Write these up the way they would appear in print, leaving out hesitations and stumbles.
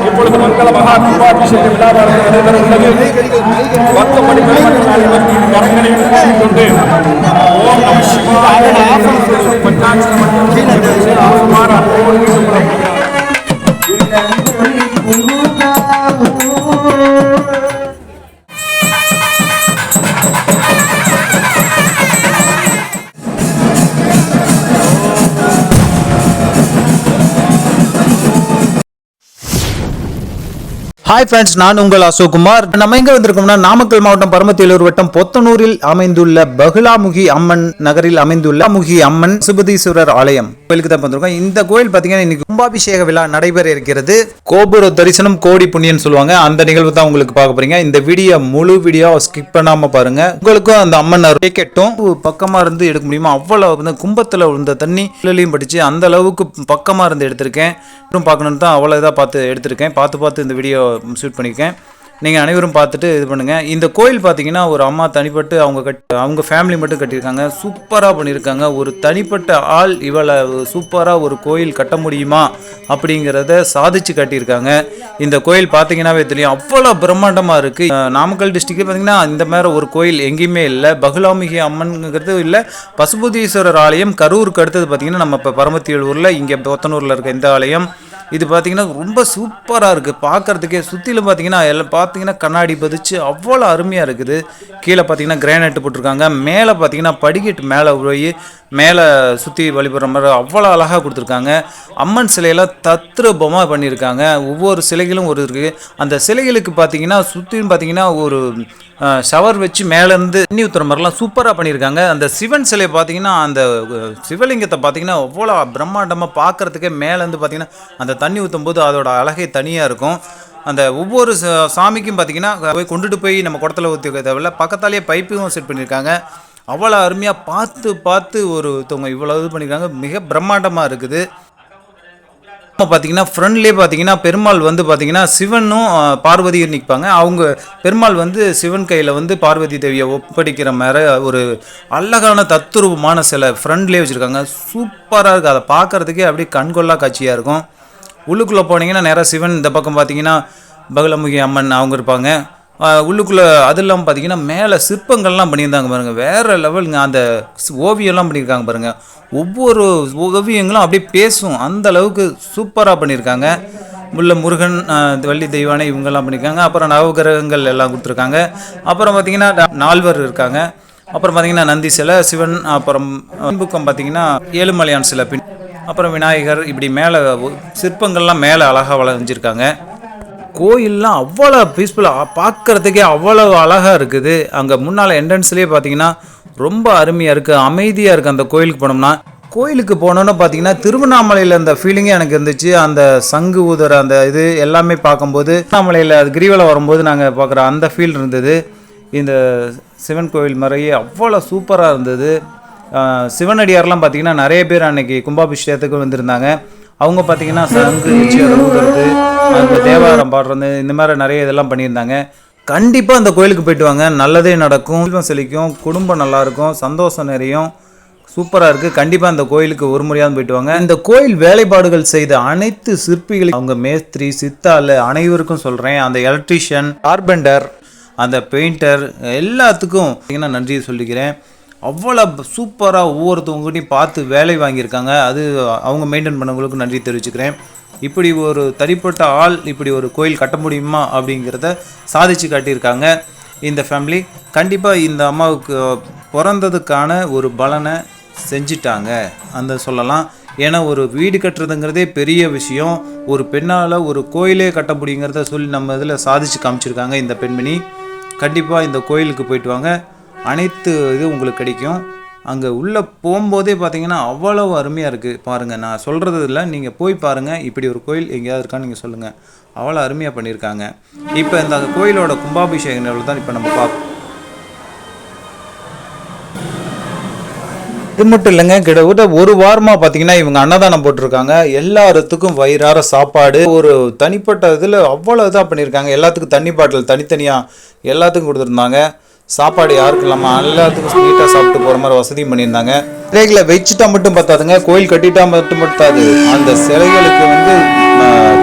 இப்பொழுது மங்கள மகா கும்பாபிஷேக விழாவானது நடைபெற உள்ளது. 10 மணி கரங்களை கொண்டு ஓம் நம சிவாய பஞ்சாட்சர மந்திரத்தை ஆகுமாறு ஹாய் ஃப்ரெண்ட்ஸ், நான் உங்கள் அசோக்குமார். நம்ம எங்க வந்திருக்கோம்னா நாமக்கல் மாவட்டம் பரமத்திவேலூர் வட்டம் பொத்தனூரில் அமைந்துள்ள பகுலாமுகி அம்மன் நகரில் அமைந்துள்ள முகி அம்மன் பசுபதீஸ்வரர் ஆலயம் கோயிலுக்கு தான் வந்திருக்கோம். இந்த கோயில் பார்த்தீங்கன்னா இன்னைக்கு கும்பாபிஷேக விழா நடைபெற இருக்கிறது. கோபுர தரிசனம் கோடி புண்ணியன்னு சொல்லுவாங்க. அந்த நிகழ்வு தான் உங்களுக்கு பார்க்க போறீங்க. இந்த வீடியோ முழு வீடியோ ஸ்கிப் பண்ணாம பாருங்க. உங்களுக்கும் அந்த அம்மன் கேட்கட்டும். பக்கமா இருந்து எடுக்க முடியுமா? அவ்வளவு வந்து கும்பத்துல விழுந்த தண்ணி படிச்சு அந்த அளவுக்கு பக்கமா இருந்து எடுத்திருக்கேன். பார்க்கணும்னு தான் அவ்வளோ இதாக பார்த்து எடுத்திருக்கேன். பார்த்து இந்த வீடியோ ஷூட் பண்ணியிருக்கேன். நீங்கள் அனைவரும் பார்த்துட்டு இது பண்ணுங்கள். இந்த கோயில் பார்த்தீங்கன்னா ஒரு அம்மா தனிப்பட்டு அவங்க ஃபேமிலி மட்டும் கட்டியிருக்காங்க. சூப்பராக பண்ணியிருக்காங்க. ஒரு தனிப்பட்ட ஆள் இவ்வளோ சூப்பராக ஒரு கோயில் கட்ட முடியுமா அப்படிங்கிறத சாதிச்சு கட்டியிருக்காங்க. இந்த கோயில் பார்த்தீங்கன்னாவே தெரியும், அவ்வளோ பிரம்மாண்டமாக இருக்குது. நாமக்கல் டிஸ்ட்ரிக்ட் பார்த்தீங்கன்னா இந்த மாதிரி ஒரு கோயில் எங்கேயுமே இல்லை. பகுலாமுகி அம்மன்ங்கிறது இல்லை. பசுபதீஸ்வரர் ஆலயம் கரூருக்கு அடுத்தது பார்த்தீங்கன்னா நம்ம இப்போ பரமத்திவேலூரில் இங்கே பொத்தனூரில் இருக்க இந்த ஆலயம் இது பார்த்தீங்கன்னா ரொம்ப சூப்பராக இருக்குது பார்க்குறதுக்கே. சுற்றிலும் பார்த்தீங்கன்னா எல்லாம் பார்த்தீங்கன்னா கண்ணாடி பதிச்சு அவ்வளோ அருமையாக இருக்குது. கீழே பார்த்தீங்கன்னா கிரானைட் போட்டிருக்காங்க. மேலே பார்த்தீங்கன்னா படிக்கட்டு மேலே போய் மேலே சுற்றி வழிபடுற மாதிரி அவ்வளோ அழகாக கொடுத்துருக்காங்க. அம்மன் சிலையெல்லாம் தத்ரூபமாக பண்ணியிருக்காங்க. ஒவ்வொரு சிலைகளும் ஒரு இருக்குது. அந்த சிலைகளுக்கு பார்த்தீங்கன்னா சுற்றிலும் பார்த்தீங்கன்னா ஒரு ஷவர் வச்சு மேலேருந்து தண்ணி ஊற்றுற மாதிரிலாம் சூப்பராக பண்ணியிருக்காங்க. அந்த சிவன் சிலை பார்த்தீங்கன்னா அந்த சிவலிங்கத்தை பார்த்தீங்கன்னா அவ்வளோ பிரம்மாண்டமாக பார்க்குறதுக்கே மேலேருந்து பார்த்தீங்கன்னா அந்த தண்ணி ஊற்றும் போது அதோட அழகே தனியாக இருக்கும். அந்த ஒவ்வொரு சாமிக்கும் பார்த்தீங்கன்னா போய் கொண்டுட்டு போய் நம்ம குடத்தில் ஊற்றி தேவையில்ல, பக்கத்தாலேயே பைப்பும் செட் பண்ணியிருக்காங்க. அவ்வளோ அருமையாக பார்த்து ஒருத்தவங்க இவ்வளோ இது பண்ணியிருக்காங்க. மிக பிரம்மாண்டமாக இருக்குது. இப்போ பார்த்தீங்கன்னா ஃப்ரண்ட்லேயே பார்த்தீங்கன்னா பெருமாள் வந்து பார்த்தீங்கன்னா சிவனும் பார்வதியும் நிற்பாங்க. அவங்க பெருமாள் வந்து சிவன் கையில் வந்து பார்வதி தேவியை ஒப்படைக்கிற மாதிரி ஒரு அழகான தத்துரூபமான சிலை ஃப்ரண்ட்லேயே வச்சுருக்காங்க. சூப்பராக இருக்குது. அதை பார்க்குறதுக்கே அப்படியே கண்கொள்ளா காட்சியாக இருக்கும். உள்ளுக்குள்ளே போனீங்கன்னா நேராக சிவன், இந்த பக்கம் பார்த்தீங்கன்னா பகுலாமுகி அம்மன் அவங்க இருப்பாங்க. உள்ளுக்குள்ளே அது இல்லாமல் பார்த்தீங்கன்னா மேலே சிற்பங்கள்லாம் பண்ணியிருந்தாங்க பாருங்கள், வேறு லெவலுங்க. அந்த ஓவியம்லாம் பண்ணியிருக்காங்க பாருங்கள். ஒவ்வொரு ஓவியங்களும் அப்படியே பேசும், அந்த அளவுக்கு சூப்பராக பண்ணியிருக்காங்க. உள்ள முருகன், வள்ளி தெய்வானை இவங்கெல்லாம் பண்ணியிருக்காங்க. அப்புறம் நவகிரகங்கள் எல்லாம் கொடுத்துருக்காங்க. அப்புறம் பார்த்திங்கன்னா 4 இருக்காங்க. அப்புறம் பார்த்திங்கன்னா நந்தி சிலை, சிவன், அப்புறம் பக்கம் பார்த்திங்கன்னா ஏழுமலையான் சிலை, அப்புறம் விநாயகர், இப்படி மேலே சிற்பங்கள்லாம் மேலே அழகாக வளைஞ்சிருக்காங்க. கோயிலெலாம் அவ்வளோ பீஸ்ஃபுல்லாக பார்க்குறதுக்கே அவ்வளோ அழகாக இருக்குது. அங்கே முன்னால் என்ட்ரன்ஸ்லேயே பார்த்தீங்கன்னா ரொம்ப அருமையாக இருக்குது, அமைதியாக இருக்குது. அந்த கோயிலுக்கு போனோம்னா, கோயிலுக்கு போனோன்னு பார்த்தீங்கன்னா திருவண்ணாமலையில் அந்த ஃபீலிங்கே எனக்கு இருந்துச்சு. அந்த சங்கு ஊதுற அந்த இது எல்லாமே பார்க்கும்போது திருவண்ணாமலையில் அது கிரிவலம் வரும்போது நாங்கள் பார்க்குற அந்த ஃபீல் இருந்தது. இந்த சிவன் கோயில் மாதிரியே அவ்வளோ சூப்பராக இருந்தது. சிவனடியார்லாம் பார்த்திங்கன்னா நிறைய பேர் அன்றைக்கி கும்பாபிஷேகத்துக்கு வந்திருந்தாங்க. அவங்க பார்த்திங்கன்னா சங்கு வச்சு ஊதுறது, அந்த தேவாரம் பாடுறது, இந்த மாதிரி நிறைய இதெல்லாம் பண்ணியிருந்தாங்க. கண்டிப்பாக அந்த கோயிலுக்கு போயிட்டு வாங்க, நல்லதே நடக்கும், செல்வம் செழிக்கும், குடும்பம் நல்லாயிருக்கும், சந்தோஷம் நிறையும். சூப்பராக இருக்குது. கண்டிப்பாக அந்த கோயிலுக்கு ஒரு முறையாவது போயிட்டு வாங்க. இந்த கோயில் வேலைப்பாடுகள் செய்த அனைத்து சிற்பிகளும், அவங்க மேஸ்திரி, சித்தாள் அனைவருக்கும் சொல்கிறேன், அந்த எலக்ட்ரீஷியன், கார்பெண்டர், அந்த பெயிண்டர் எல்லாத்துக்கும் பார்த்தீங்கன்னா நன்றி சொல்லிக்கிறேன். அவ்வளோ சூப்பராக ஒவ்வொருத்தவங்ககிட்டையும் பார்த்து வேலை வாங்கியிருக்காங்க. அது அவங்க மெயின்டைன் பண்ணவங்களுக்கும் நன்றி தெரிவிச்சுக்கிறேன். இப்படி ஒரு தனிப்பட்ட ஆள் இப்படி ஒரு கோயில் கட்ட முடியுமா அப்படிங்கிறத சாதிச்சு காட்டியிருக்காங்க இந்த ஃபேமிலி. கண்டிப்பாக இந்த அம்மாவுக்கு பிறந்ததுக்கான ஒரு பலனை செஞ்சிட்டாங்க அந்த சொல்லலாம். ஏன்னா ஒரு வீடு கட்டுறதுங்கிறதே பெரிய விஷயம். ஒரு பெண்ணால் ஒரு கோயிலே கட்ட முடியுங்கிறத சொல்லி நம்ம இதில் சாதிச்சு காமிச்சிருக்காங்க இந்த பெண்மணி. கண்டிப்பாக இந்த கோயிலுக்கு போயிட்டு வாங்க, அனைத்து இது உங்களுக்கு கிடைக்கும். அங்கே உள்ளே போகும்போதே பார்த்தீங்கன்னா அவ்வளோ அருமையாக இருக்குது. பாருங்கள், நான் சொல்கிறது இல்லை, நீங்கள் போய் பாருங்கள். இப்படி ஒரு கோயில் எங்கேயாவது இருக்கான்னு நீங்கள் சொல்லுங்கள். அவ்வளோ அருமையாக பண்ணியிருக்காங்க. இப்போ இந்த கோயிலோட கும்பாபிஷேக நிகழ்வு தான் இப்போ நம்ம பார்ப்போம். இது மட்டும் இல்லைங்க, கிட்டத்தட்ட ஒரு வாரமாக பார்த்தீங்கன்னா இவங்க அன்னதானம் போட்டிருக்காங்க. எல்லாத்துக்கும் வயிறார சாப்பாடு, ஒரு தனிப்பட்ட இதில் அவ்வளோ இதாக பண்ணியிருக்காங்க. எல்லாத்துக்கும் தண்ணி பாட்டில் தனித்தனியாக எல்லாத்துக்கும் கொடுத்துருந்தாங்க. சாப்பாடு யாருக்கும் இல்லாமல் எல்லாத்துக்கும் நீட்டாக சாப்பிட்டு போகிற மாதிரி வசதியும் பண்ணியிருந்தாங்க. சிலைகளை வச்சுட்டா மட்டும் பத்தாதுங்க, கோயில் கட்டிட்டா மட்டும் பத்தாது. அந்த சிலைகளுக்கு வந்து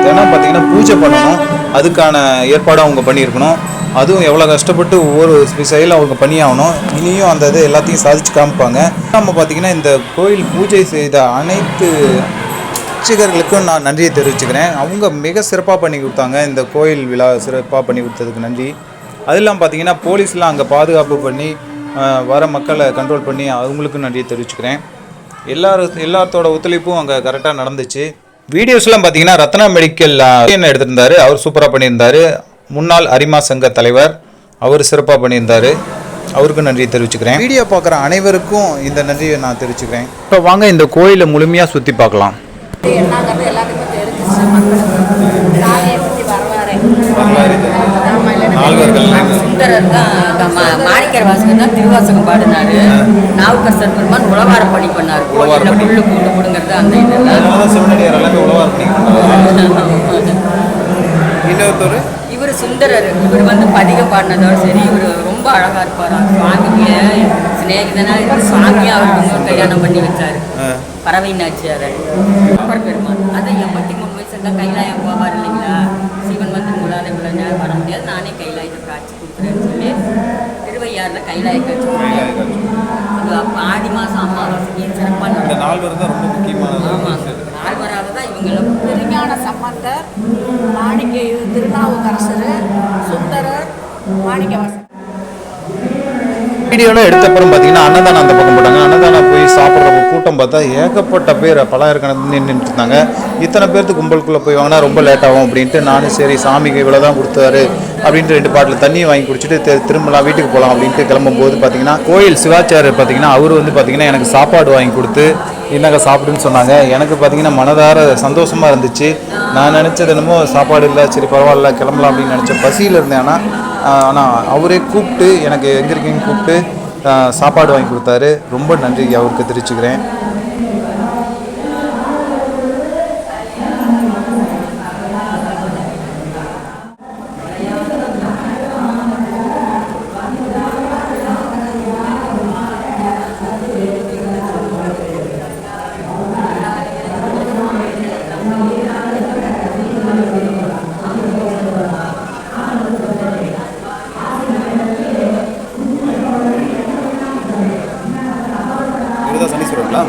தினம் பார்த்தீங்கன்னா பூஜை பண்ணணும். அதுக்கான ஏற்பாடும் அவங்க பண்ணியிருக்கணும். அதுவும் எவ்வளோ கஷ்டப்பட்டு ஒவ்வொரு செயலும் அவங்க பண்ணியாகணும். இனியும் அந்த இது எல்லாத்தையும் சாதிச்சு காமிப்பாங்க. நம்ம பார்த்திங்கன்னா இந்த கோயில் பூஜை செய்த அனைத்து அர்ச்சகர்களுக்கும் நான் நன்றியை தெரிவிச்சுக்கிறேன். அவங்க மிக சிறப்பாக பண்ணி கொடுத்தாங்க. இந்த கோயில் விழா சிறப்பாக பண்ணி கொடுத்ததுக்கு நன்றி. அதெல்லாம் பார்த்திங்கன்னா போலீஸ்லாம் அங்கே பாதுகாப்பு பண்ணி வர மக்களை கண்ட்ரோல் பண்ணி அவங்களுக்கும் நன்றியை தெரிவிச்சுக்கிறேன். எல்லாத்தோட ஒத்துழைப்பும் அங்கே கரெக்டாக நடந்துச்சு. வீடியோஸ்லாம் பார்த்தீங்கன்னா ரத்னா மெடிக்கல் என்ன எடுத்திருந்தாரு, அவர் சூப்பராக பண்ணியிருந்தார். முன்னாள் அரிமா சங்க தலைவர் அவர் சிறப்பாக பண்ணியிருந்தார். அவருக்கும் நன்றியை தெரிவிச்சுக்கிறேன். வீடியோ பார்க்குற அனைவருக்கும் இந்த நன்றியை நான் தெரிவிச்சுக்கிறேன். இப்போ வாங்க இந்த கோயிலை முழுமையாக சுற்றி பார்க்கலாம். என்னங்கிறது எல்லாத்துக்கும் தெரிஞ்சிச்சு. மக்களுக்கு சாமியை பற்றி சுந்தரர் தான் மாணிக்கர் வாசகர் தான் திருவாசகம் பாடினாரு. நாவுக்கரசர் பெருமான் உழவார பணி பண்ணார். கோயிலில் புல்லு கூண்டு கொடுங்கிறது அந்த இன்னொருத்தர் இவர் சுந்தரர். இவர் வந்து பதிகம் பாடினதோட சரி, இவர் ரொம்ப அழகா இருப்பார். சுவாமிக்கு சிநேகிதனா இருந்து சுவாமியை அவருக்கு கல்யாணம் பண்ணி வச்சாரு. பறவை நாச்சியார் அப்பர் பெருமான். அதை 83 வயசு இருந்தால் கைலாயம் போவார் இல்லைங்களா. சிவன் வந்து உங்களால் இவ்வளோ நேரம் வர முடியாது, நானே கைலாயத்தை காட்சி கொடுக்குறேன்னு சொல்லி திருவையாறில் கைலாய காட்சி கொடுக்குறேன். அது அப்போ ஆடி மாதம் அமாவாசைக்கு சிறப்பாக இந்த நாள் தான் ரொம்ப முக்கியமானது. ஆமாம், நால்வராக தான் இவங்களும் திருஞான சம்பந்தர், மாணிக்க திருநாவுக்கரசர், சுந்தரர், மாணிக்கவாசகர். வீடியோவில் எடுத்த அப்புறம் பார்த்தீங்கன்னா அன்னதானம் அந்த பக்கம் போட்டாங்க. அன்னதானம் போய் சாப்பிட்றப்ப கூட்டம் பார்த்தா ஏகப்பட்ட பேர் பலாயிரக்கணக்கில் நின்றுட்டு இருந்தாங்க. இத்தனை பேர்த்து கும்பலுக்குள்ளே போய் வாங்கினா ரொம்ப லேட் ஆகும் அப்படின்ட்டு நானும் சரி சாமிக்கு இவ்வளோ தான் கொடுத்தாரு அப்படின்ட்டு 2 பாட்டில் தண்ணி வாங்கி குடிச்சிட்டு திரும்பலாம் வீட்டுக்கு போகலாம் அப்படின்ட்டு கிளம்பும்போது பார்த்தீங்கன்னா கோயில் சிவாச்சாரியர் பார்த்தீங்கன்னா அவர் வந்து பார்த்தீங்கன்னா எனக்கு சாப்பாடு வாங்கி கொடுத்து என்னங்க சாப்பிடுன்னு சொன்னாங்க. எனக்கு பார்த்தீங்கன்னா மனதார சந்தோஷமாக இருந்துச்சு. நான் நினச்சது என்னமோ சாப்பாடு இல்லை, சரி பரவாயில்ல கிளம்பலாம் அப்படின்னு நினச்சேன். பசியில் இருந்தேன். ஆனால் அவரே கூப்பிட்டு எனக்கு எங்கே இருக்கீங்கன்னு கூப்பிட்டு சாப்பாடு வாங்கி கொடுத்தாரு. ரொம்ப நன்றி அவருக்கு தெரிவிச்சுக்கிறேன். சனீஸ்வரங்களா?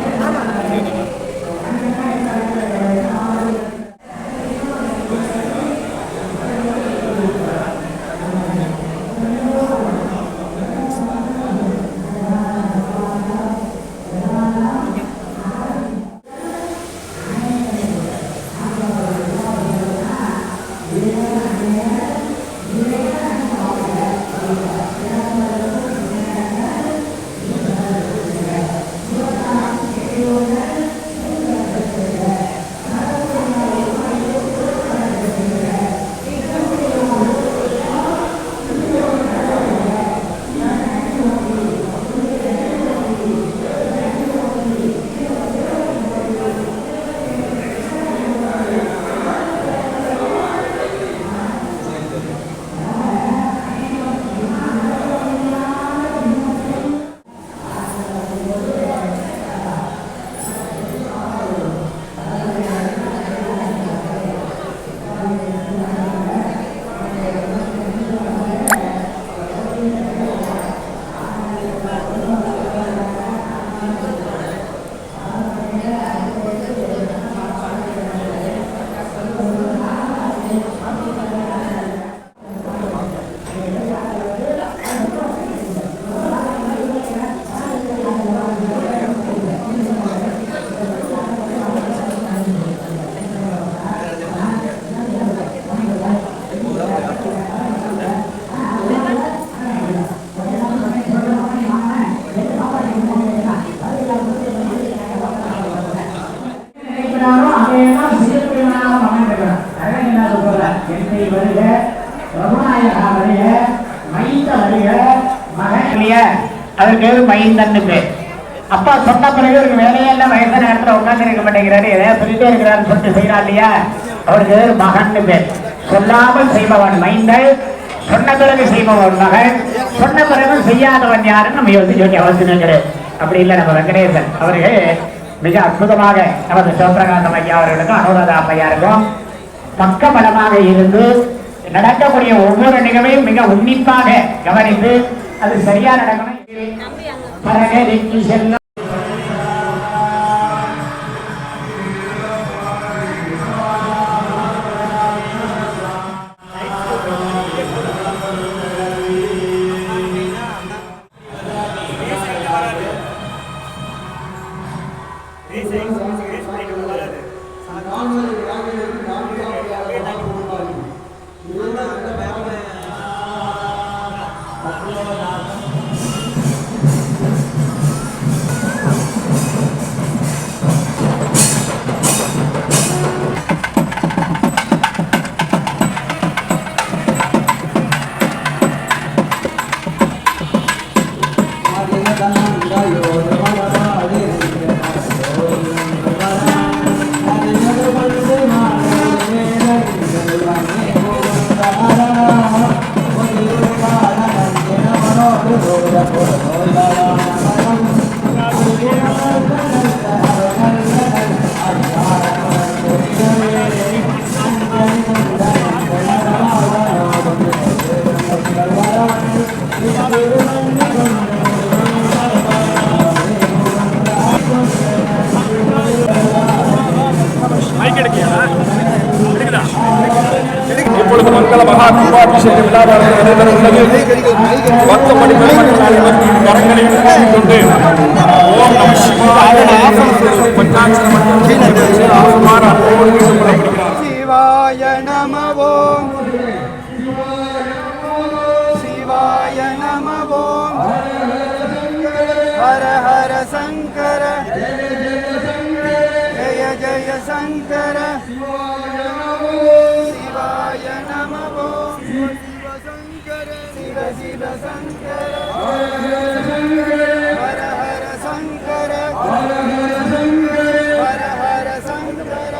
அதற்கு மைந்தன்னு பேர். அப்பா சொன்ன பிறகு ஒரு வேலையெல்லாம் வயசான இடத்துல உட்கார்ந்து இருக்க மாட்டேங்கிறாரு, எதையா சொல்லிட்டே இருக்கிறாருன்னு சொல்லிட்டு செய்யறா இல்லையா, அவருக்கு மகன் பேர். சொல்லாமல் செய்பவன் மைந்தல், சொன்ன பிறகு செய்பவன் மகன், சொன்ன பிறகு செய்யாதவன் யாருன்னு நம்ம யோசிச்சு வேண்டிய அவசியம் கிடையாது. அப்படி இல்லை, நம்ம வெங்கடேசன் அவர்கள் மிக அற்புதமாக நமது சிவபிரகாசம் ஐயா அவர்களுக்கும் அனுராதா ஐயாருக்கும் பக்கபலமாக இருந்து நடக்கக்கூடிய ஒவ்வொரு நிகழ்வையும் மிக உன்னிப்பாக கவனித்து அது சரியா நடக்கணும். பரகதிக்கு செல்லும் இப்பொழுது மங்கள மகா கும்பாபிஷேக விழாவானது நடைபெற உள்ளது. பக்தமணி பெருமக்கள் மத்தியில் கரங்களை கொண்டு ஓம் நம சிவாய பஞ்சாட்சர மந்திரத்தை ஆகுமாறு அன்போடு கேட்டுக்கொள்ளப்படுகிறார். சிவாய நம ஓம் சிவாய நம ஓம் ஹர ஹர சங்கர ஜய ஜய சங்கர சிவாய நம ஓம் சிவ சங்கர சிவ சிவ சங்கர ஹர ஹர சங்கர ஹர ஹர சங்கர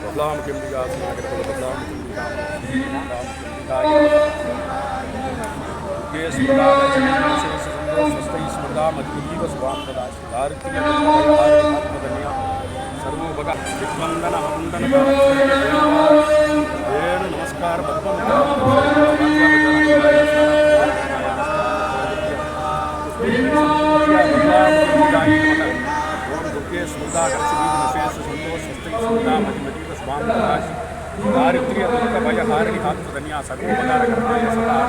बदलाम के विकास नागर बदलाम के स्मृदाय विशेष संतोष स्वस्ति स्मृदा मधुजीव स्वाम प्रदाश दारिद्र्य धन्या सर्वो भगा वंदन वंदन नमस्कार स्मृदा विशेष संतोष स्वस्ति स्मृदा मधुजीव स्वाम प्रदाश दारिद्र्य दुख भय हारिणी हाथ धन्या सर्वोपकार करनाय सदा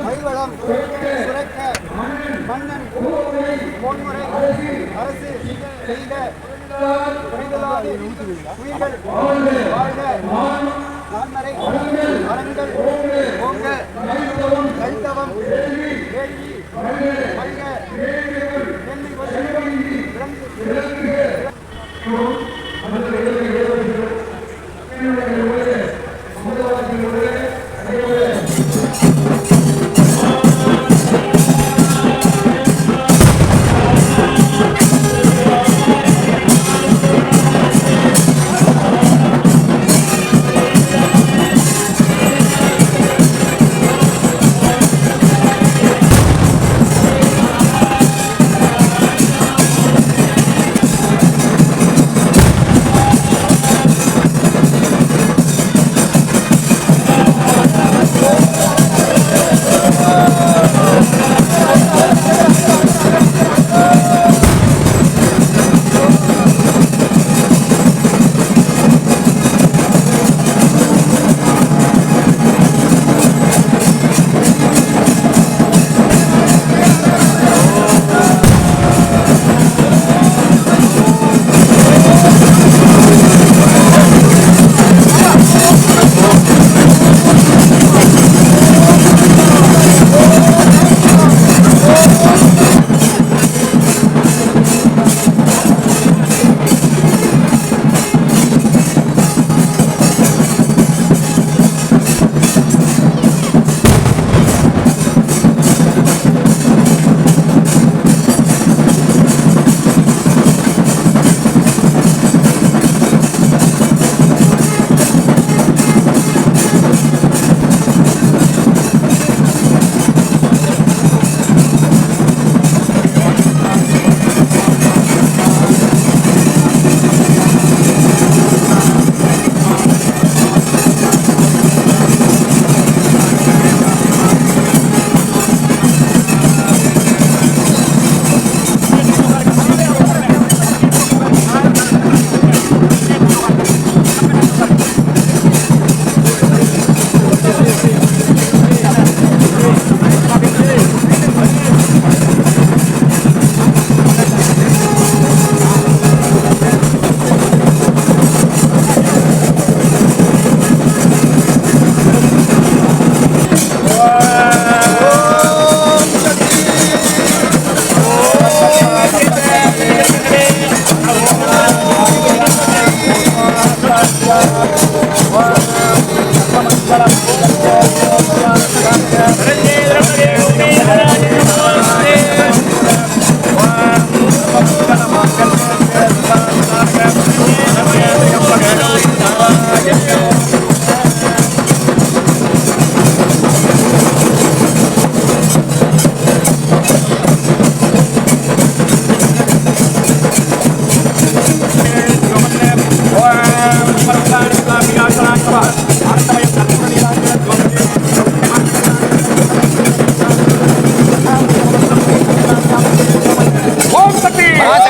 மைவளம் சுரக்க மன்னன் பொன்முறை அரசு செய்த புரிதலாதி உயிர்கள் வாழ்க நான்மறை அறங்கள் ஓங்க கைத்தவம் வேள்வி மல்க நெல்லை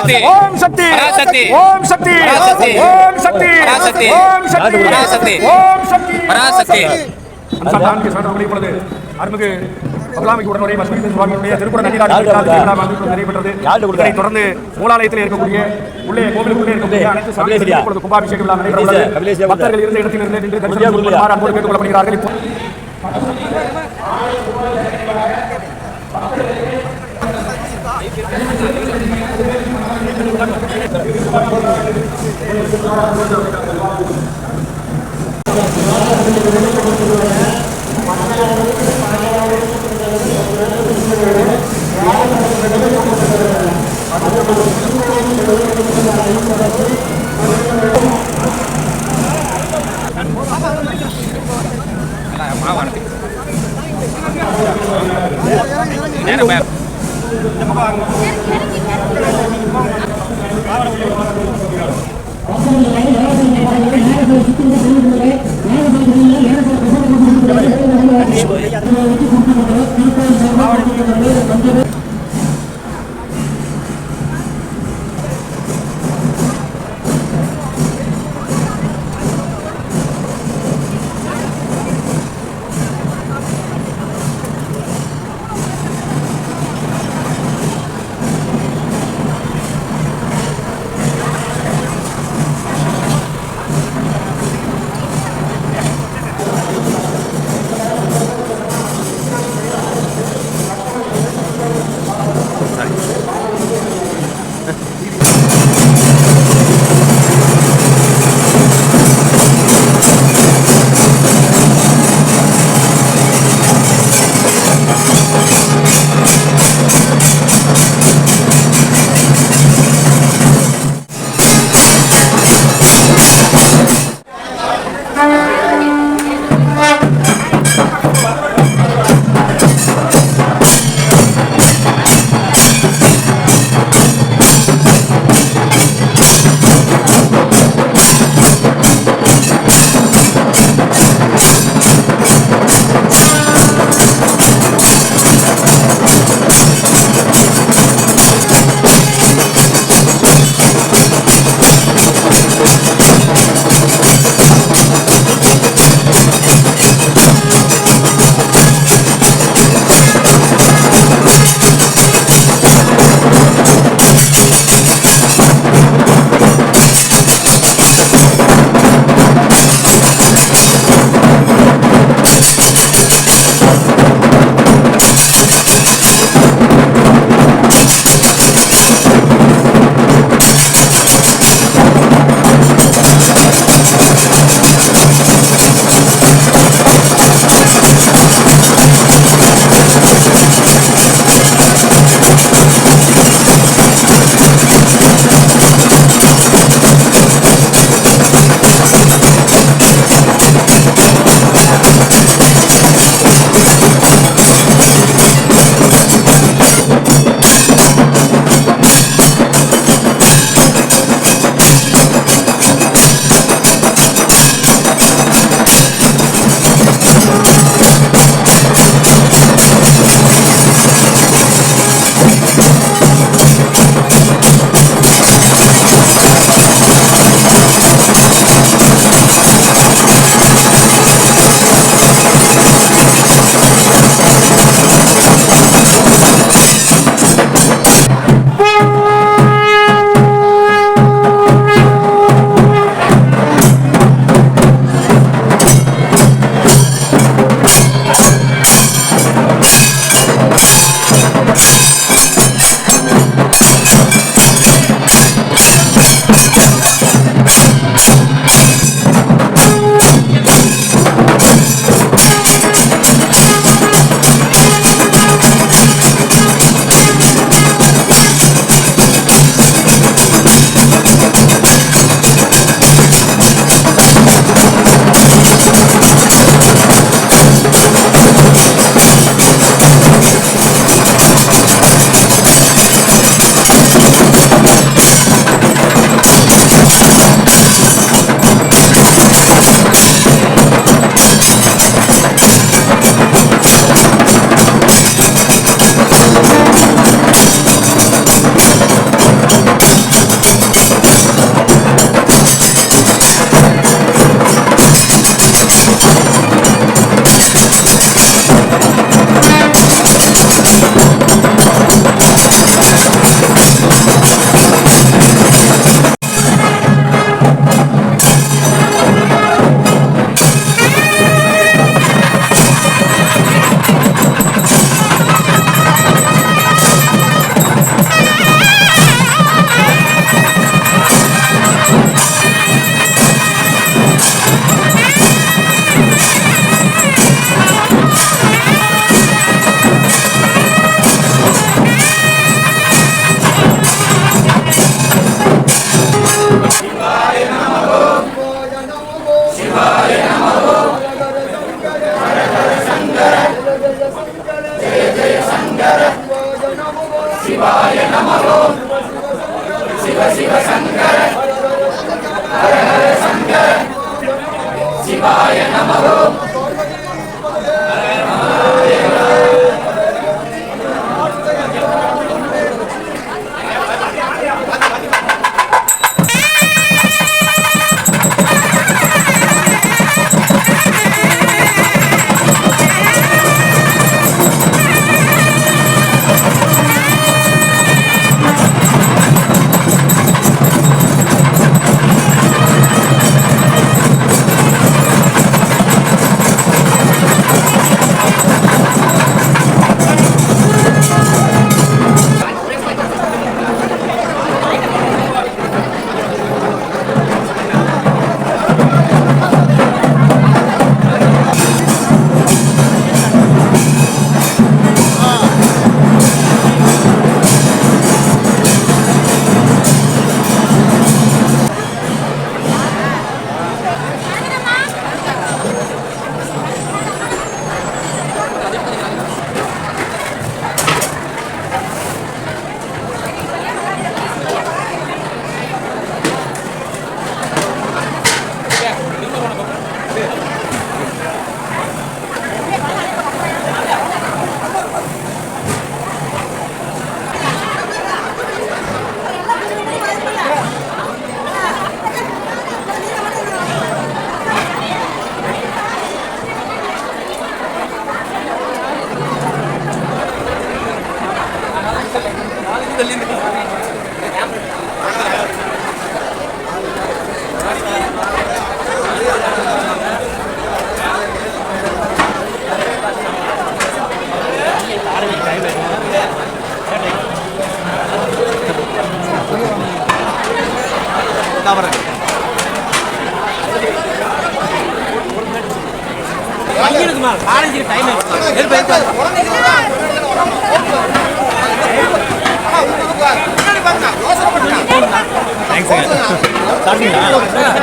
பராசக்தி ஓம் சக்தி பராசக்தி ஓம் சக்தி பராசக்தி ஓம் சக்தி பராசக்தி ஓம் சக்தி பராசக்தி ஓம் சக்தி பராசக்தி அன்சாதான் के साथ நம்முடைய பொழுது அருள்மிகு பகலாமிக்கு உடனுடைய வசீகர சுவாமியுடைய திருப்புற நன்னிராஜ திருநாமத்தில் நிறைவேற்றது. இதைத் தொடர்ந்து மூலாலயத்தில் இருக்கக்கூடிய உள்ளே கோவிலுக்குள்ளே இருக்கக்கூடிய அனைத்து சாமிகளுக்கும் இப்பொழுது கும்பாபிஷேகம் விழா நடைபெறுகிறது. பக்தர்கள் இருந்த இடத்திலிருந்து நின்று தரிசனம் செய்யுமாறு அன்போடு கேட்டுக் கொள்ளப்படுகிறார்கள்.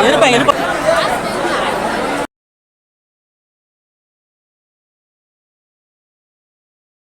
இருப்பேன்